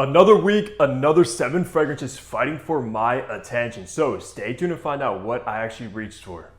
Another week, another 7 fragrances fighting for my attention. So stay tuned to find out what I actually reached for.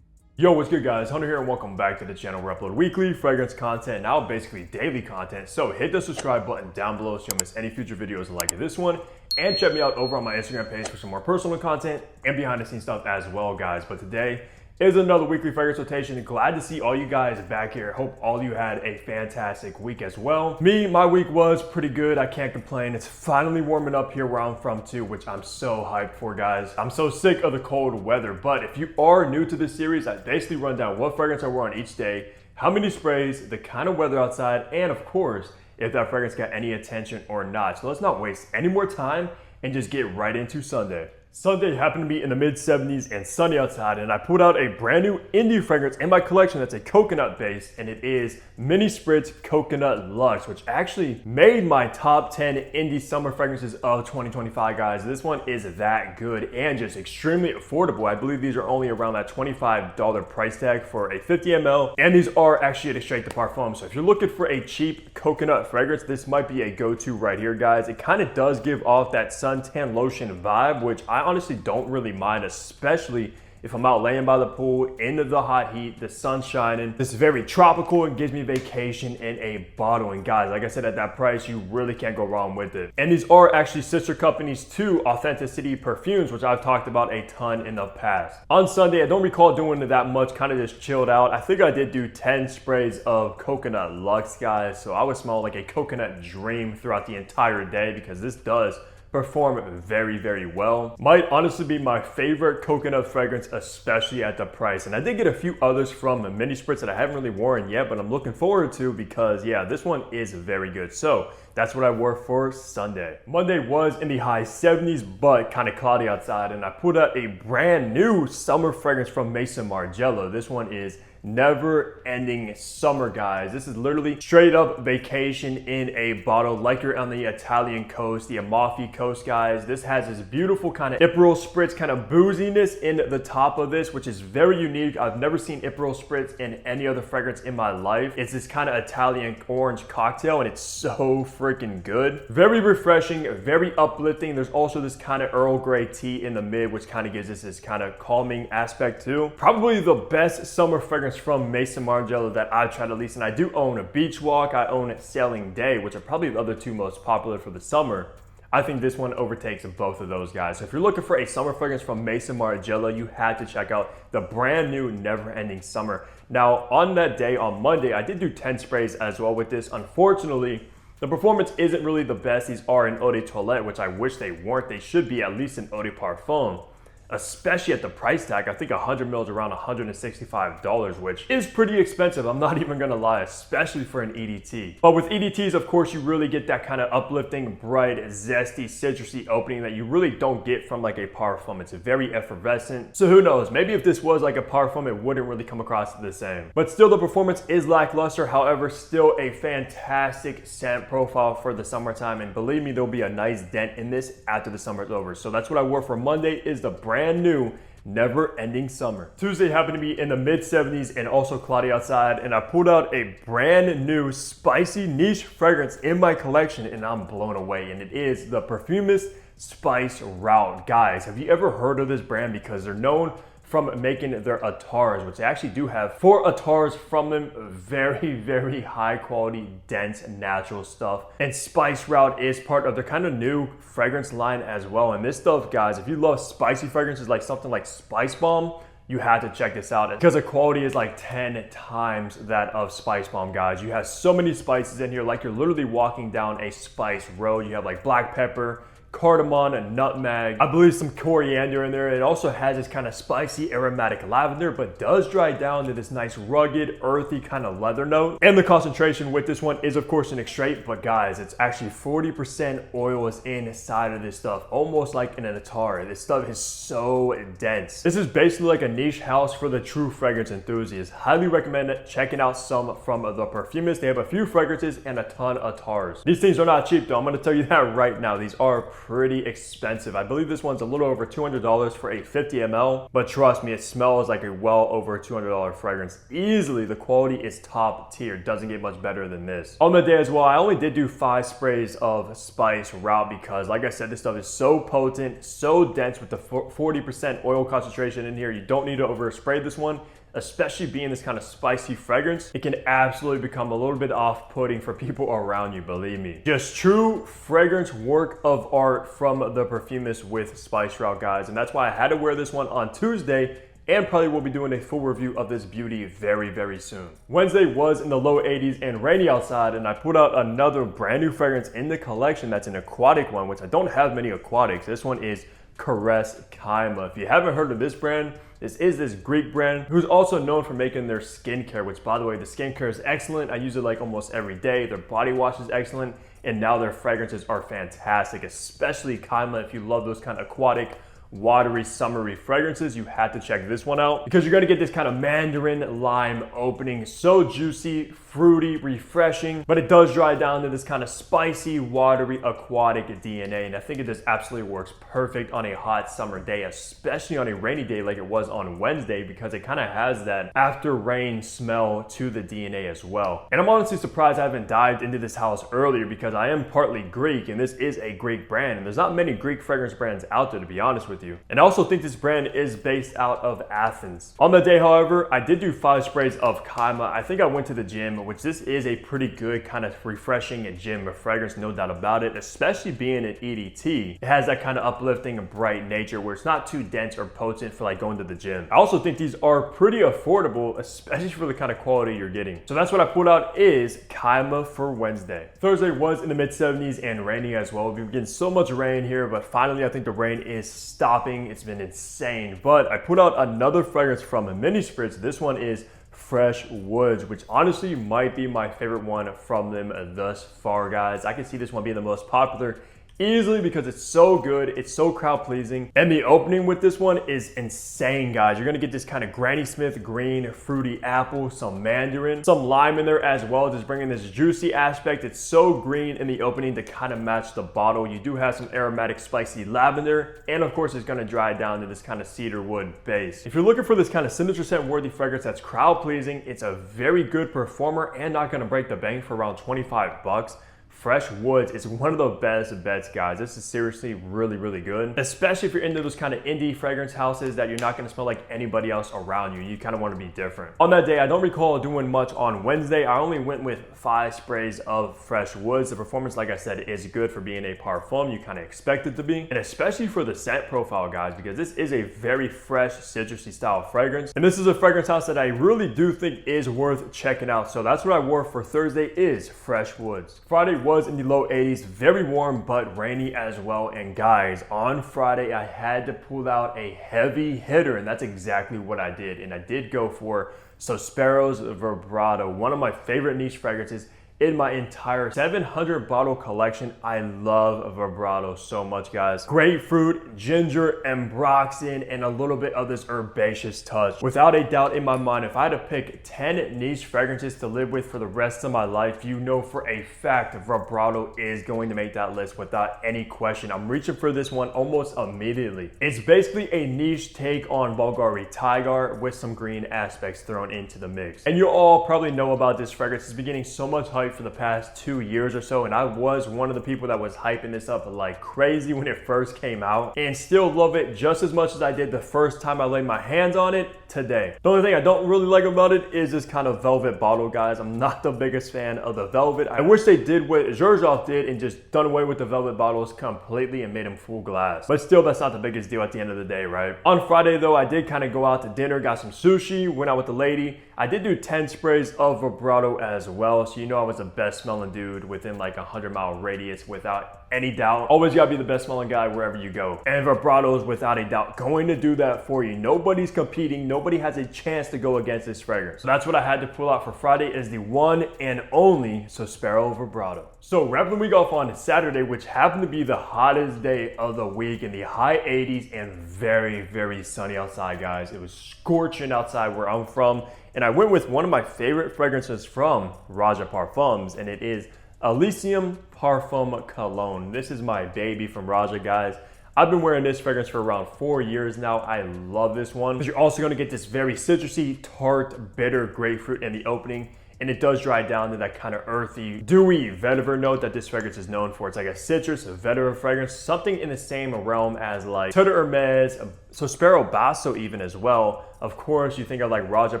Yo, what's good guys? Hunter here and welcome back to the channel where I upload weekly fragrance content, now basically daily content. So hit the subscribe button down below so you don't miss any future videos like this one. And check me out over on my Instagram page for some more personal content and behind the scenes stuff as well, guys. But today is another weekly fragrance rotation. Glad to see all you guys back here. Hope all you had a fantastic week as well. My week was pretty good. I can't complain. It's finally warming up here where I'm from too, which I'm so hyped for, guys. I'm so sick of the cold weather. But if you are new to this series, I basically run down what fragrance I wear on each day, how many sprays, the kind of weather outside, and of course, if that fragrance got any attention or not. So let's not waste any more time and just get right into Sunday. Sunday happened to be in the mid 70s and sunny outside, and I put out a brand new indie fragrance in my collection that's a coconut base, and it is Mini Spritz Coconut Luxe, which actually made my top 10 indie summer fragrances of 2025, guys. This one is that good and just extremely affordable. I believe these are only around that $25 price tag for a 50 ml, and these are actually at a straight to parfum. So if you're looking for a cheap coconut fragrance, this might be a go-to right here, guys. It kind of does give off that suntan lotion vibe, which I honestly don't really mind, especially if I'm out laying by the pool, into the hot heat, the sun shining. This is very tropical and gives me vacation in a bottle. And guys, like I said, at that price, you really can't go wrong with it. And these are actually sister companies to Authenticity Perfumes, which I've talked about a ton in the past. On Sunday, I don't recall doing it that much, kind of just chilled out. I think I did do 10 sprays of Coconut Luxe, guys. So I would smell like a coconut dream throughout the entire day because this does perform very, very well. Might honestly be my favorite coconut fragrance, especially at the price. And I did get a few others from the Mini Spritz that I haven't really worn yet, but I'm looking forward to because yeah, this one is very good. So that's what I wore for Sunday. Monday was in the high 70s, but kind of cloudy outside, and I put out a brand new summer fragrance from Maison Margiela. This one is Never Ending Summer, guys. This is literally straight up vacation in a bottle, like you're on the Italian coast, the Amalfi Coast, guys. This has this beautiful kind of Aperol Spritz kind of booziness in the top of this, which is very unique. I've never seen Aperol Spritz in any other fragrance in my life. It's this kind of Italian orange cocktail, and it's so freaking good. Very refreshing, very uplifting. There's also this kind of Earl Grey tea in the mid, which kind of gives us this kind of calming aspect too. Probably the best summer fragrance from Maison Margiela that I've tried at least, and I do own a Beach Walk, I own Sailing Day, which are probably the other two most popular for the summer. I think this one overtakes both of those, guys. So if you're looking for a summer fragrance from Maison Margiela, you had to check out the brand new Never Ending Summer. Now, on that day, on Monday, I did do 10 sprays as well with this. Unfortunately, the performance isn't really the best. These are an eau de toilette, which I wish they weren't. They should be at least an eau de parfum, especially at the price tag. I think 100 mils around $165, which is pretty expensive. I'm not even gonna lie, especially for an EDT. But with EDTs, of course, you really get that kind of uplifting, bright, zesty, citrusy opening that you really don't get from like a parfum. It's very effervescent. So who knows, maybe if this was like a parfum, it wouldn't really come across the same. But still, the performance is lackluster. However, still a fantastic scent profile for the summertime. And believe me, there'll be a nice dent in this after the summer's over. So that's what I wore for Monday, is the brand new Never Ending Summer. Tuesday happened to be in the mid 70s and also cloudy outside, and I pulled out a brand new spicy niche fragrance in my collection, and I'm blown away. And it is the Perfumist Spice Route. Guys, have you ever heard of this brand? Because they're known from making their attars, which they actually do have 4 attars from them. Very, very high quality, dense, natural stuff. And Spice Route is part of their kind of new fragrance line as well. And this stuff, guys, if you love spicy fragrances like something like Spice Bomb, you have to check this out because the quality is like 10 times that of Spice Bomb, guys. You have so many spices in here, like you're literally walking down a spice road. You have like black pepper, cardamom, and nutmeg. I believe some coriander in there. It also has this kind of spicy aromatic lavender, but does dry down to this nice rugged, earthy kind of leather note. And the concentration with this one is of course an extrait, but guys, it's actually 40% oil is inside of this stuff, almost like in an attar. This stuff is so dense. This is basically like a niche house for the true fragrance enthusiasts. Highly recommend checking out some from the Perfumist. They have a few fragrances and a ton of attars. These things are not cheap though. I'm gonna tell you that right now. These are pretty expensive. I believe this one's a little over $200 for a 50 ml, but trust me, it smells like a well over $200 fragrance. Easily, the quality is top tier. Doesn't get much better than this. On the day as well, I only did do 5 sprays of spice route because, like I said, this stuff is so potent, so dense with the 40% oil concentration in here. You don't need to overspray this one, especially being this kind of spicy fragrance. It can absolutely become a little bit off-putting for people around you, believe me. Just true fragrance work of art from the perfumist with spice route, guys. And that's why I had to wear this one on Tuesday, and probably will be doing a full review of this beauty very, very soon. Wednesday was in the low 80s and rainy outside, and I put out another brand new fragrance in the collection that's an aquatic one, which I don't have many aquatics. This one is Caress Kaima. If you haven't heard of this brand, this is this Greek brand who's also known for making their skincare, which, by the way, the skincare is excellent. I use it like almost every day. Their body wash is excellent, and now their fragrances are fantastic, especially Kaima. If you love those kind of aquatic, watery, summery fragrances, you had to check this one out because you're gonna get this kind of mandarin lime opening. So juicy, fruity, refreshing, but it does dry down to this kind of spicy, watery, aquatic DNA. And I think it just absolutely works perfect on a hot summer day, especially on a rainy day like it was on Wednesday, because it kind of has that after rain smell to the DNA as well. And I'm honestly surprised I haven't dived into this house earlier because I am partly Greek and this is a Greek brand. And there's not many Greek fragrance brands out there, to be honest with you. And I also think this brand is based out of Athens. On the day, however, I did do 5 sprays of Kaima. I think I went to the gym, which this is a pretty good kind of refreshing gym fragrance, no doubt about it, especially being an EDT. It has that kind of uplifting and bright nature where it's not too dense or potent for like going to the gym. I also think these are pretty affordable, especially for the kind of quality you're getting. So that's what I put out is Kaima for Wednesday. Thursday was in the mid 70s and rainy as well. We've been getting so much rain here, but finally I think the rain is stopping. It's been insane. But I put out another fragrance from Mini Spritz. This one is Fresh Woods, which honestly might be my favorite one from them thus far, guys. I can see this one being the most popular easily because it's so good, it's so crowd pleasing, and the opening with this one is insane, guys. You're gonna get this kind of Granny Smith green, fruity apple, some mandarin, some lime in there as well, just bringing this juicy aspect. It's so green in the opening to kind of match the bottle. You do have some aromatic spicy lavender, and of course it's gonna dry down to this kind of cedar wood base. If you're looking for this kind of signature scent worthy fragrance that's crowd pleasing, it's a very good performer and not gonna break the bank for around 25 bucks. Fresh Woods is one of the best bets, guys. This is seriously really, really good, especially if you're into those kind of indie fragrance houses that you're not going to smell like anybody else around you. You kind of want to be different. On that day, I don't recall doing much on Wednesday. I only went with 5 sprays of Fresh Woods. The performance, like I said, is good for being a parfum. You kind of expect it to be, and especially for the scent profile, guys, because this is a very fresh, citrusy style fragrance. And this is a fragrance house that I really do think is worth checking out. So that's what I wore for Thursday is Fresh Woods. Friday was in the low 80s, very warm but rainy as well. And guys, on Friday I had to pull out a heavy hitter, and that's exactly what I did. And I did go for Sospero's Vibrato, one of my favorite niche fragrances in my entire 700 bottle collection. I love Vibrato so much, guys. Grapefruit, ginger, ambroxan, and a little bit of this herbaceous touch. Without a doubt in my mind, if I had to pick 10 niche fragrances to live with for the rest of my life, you know for a fact Vibrato is going to make that list without any question. I'm reaching for this one almost immediately. It's basically a niche take on Bulgari Tiger with some green aspects thrown into the mix. And you all probably know about this fragrance. It's been getting so much hype for the past 2 years or so, and I was one of the people that was hyping this up like crazy when it first came out, and still love it just as much as I did the first time I laid my hands on it today. The only thing I don't really like about it is this kind of velvet bottle, guys. I'm not the biggest fan of the velvet. I wish they did what Xerjoff did and just done away with the velvet bottles completely and made them full glass. But still, that's not the biggest deal at the end of the day, right? On Friday though, I did kind of go out to dinner, got some sushi, went out with the lady. I did do 10 sprays of Vibrato as well, so you know I was the best smelling dude within like a 100-mile radius without any doubt. Always gotta be the best smelling guy wherever you go. And Vibrato is without a doubt going to do that for you. Nobody's competing, nobody has a chance to go against this fragrance. So that's what I had to pull out for Friday is the one and only Sospero Vibrato. So wrapping the week off on Saturday, which happened to be the hottest day of the week in the high 80s and very, very sunny outside, guys. It was scorching outside where I'm from. And I went with one of my favorite fragrances from Raja Parfums, and it is Elysium Parfum Cologne. This is my baby from Raja, guys. I've been wearing this fragrance for around 4 years now. I love this one. But you're also gonna get this very citrusy, tart, bitter grapefruit in the opening. And it does dry down to that kind of earthy, dewy vetiver note that this fragrance is known for. It's like a citrus, a vetiver fragrance, something in the same realm as like Eau de Hermes, so Sparrow Basso even as well. Of course, you think of like Raja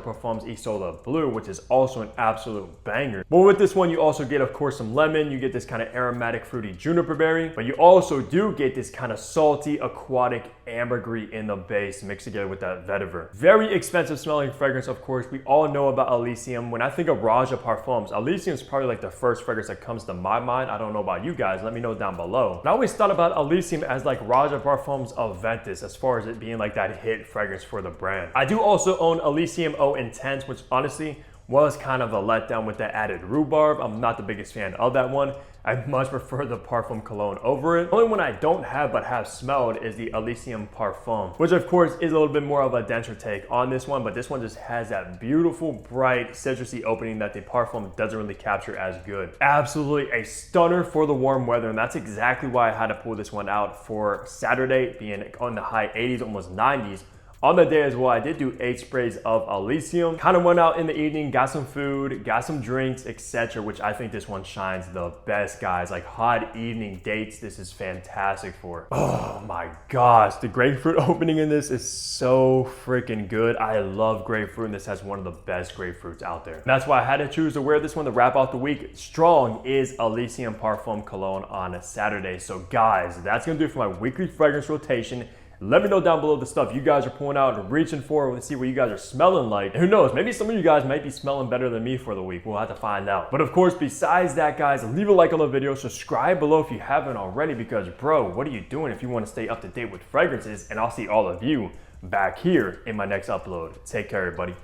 Parfums Isola Blue, which is also an absolute banger. But with this one, you also get, of course, some lemon. You get this kind of aromatic, fruity juniper berry, but you also do get this kind of salty, aquatic ambergris in the base mixed together with that vetiver. Very expensive smelling fragrance, of course. We all know about Elysium. When I think of Raja Parfums, Elysium is probably like the first fragrance that comes to my mind. I don't know about you guys. Let me know down below. But I always thought about Elysium as like Raja Parfums Aventus, as far as it being like that hit fragrance for the brand. I do also own Elysium Eau Intense, which honestly was kind of a letdown with that added rhubarb. I'm not the biggest fan of that one. I much prefer the Parfum Cologne over it. The only one I don't have but have smelled is the Elysium Parfum, which of course is a little bit more of a denser take on this one, but this one just has that beautiful, bright, citrusy opening that the Parfum doesn't really capture as good. Absolutely a stunner for the warm weather, and that's exactly why I had to pull this one out for Saturday, being on the high 80s, almost 90s. On that day as well, I did do 8 sprays of Elysium. Kind of went out in the evening, got some food, got some drinks, etc., which I think this one shines the best, guys. Like hot evening dates, this is fantastic for. Oh my gosh, the grapefruit opening in this is so freaking good. I love grapefruit, and this has one of the best grapefruits out there. And that's why I had to choose to wear this one to wrap out the week strong is Elysium Parfum Cologne on a Saturday. So guys, that's gonna do it for my weekly fragrance rotation. Let me know down below the stuff you guys are pulling out and reaching for and see what you guys are smelling like. And who knows, maybe some of you guys might be smelling better than me for the week. We'll have to find out. But of course, besides that, guys, leave a like on the video, subscribe below if you haven't already, because bro, what are you doing if you want to stay up to date with fragrances? And I'll see all of you back here in my next upload. Take care, everybody.